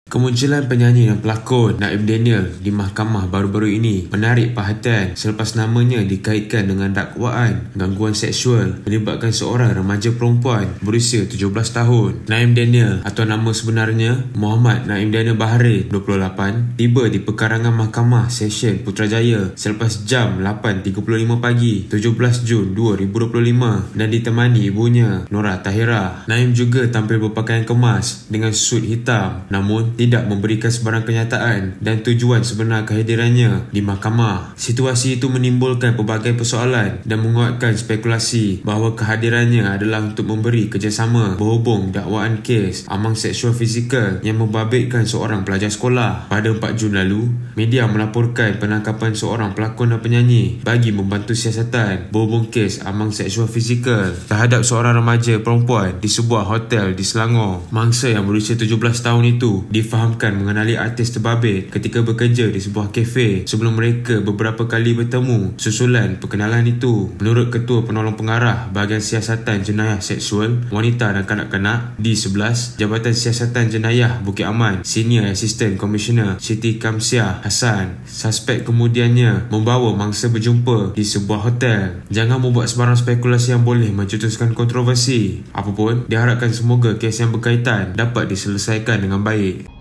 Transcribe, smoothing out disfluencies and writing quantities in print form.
Kemunculan penyanyi dan pelakon Naim Daniel di mahkamah baru-baru ini menarik perhatian selepas namanya dikaitkan dengan dakwaan gangguan seksual melibatkan seorang remaja perempuan berusia 17 tahun. Naim Daniel atau nama sebenarnya Muhammad Naim Daniel Bahari, 28, tiba di pekarangan Mahkamah Session Putrajaya selepas jam 8.35 pagi 17 Jun 2025 dan ditemani ibunya Nora Tahira. Naim juga tampil berpakaian kemas dengan sut hitam, namun tidak memberikan sebarang kenyataan dan tujuan sebenar kehadirannya di mahkamah. Situasi itu menimbulkan pelbagai persoalan dan menguatkan spekulasi bahawa kehadirannya adalah untuk memberi kerjasama berhubung dakwaan kes amang seksual fizikal yang membabitkan seorang pelajar sekolah. Pada 4 Jun lalu, media melaporkan penangkapan seorang pelakon dan penyanyi bagi membantu siasatan berhubung kes amang seksual fizikal terhadap seorang remaja perempuan di sebuah hotel di Selangor. Mangsa yang berusia 17 tahun itu difahamkan mengenali artis terbabit ketika bekerja di sebuah kafe sebelum mereka beberapa kali bertemu susulan perkenalan itu. Menurut Ketua Penolong Pengarah Bahagian Siasatan Jenayah Seksual Wanita dan Kanak-kanak D11 Jabatan Siasatan Jenayah Bukit Aman, Senior Assistant Commissioner Siti Kamsiah Hassan, suspek kemudiannya membawa mangsa berjumpa di sebuah hotel. Jangan membuat sebarang spekulasi yang boleh mencetuskan kontroversi. Apapun, diharapkan semoga kes yang berkaitan dapat diselesaikan dengan baik.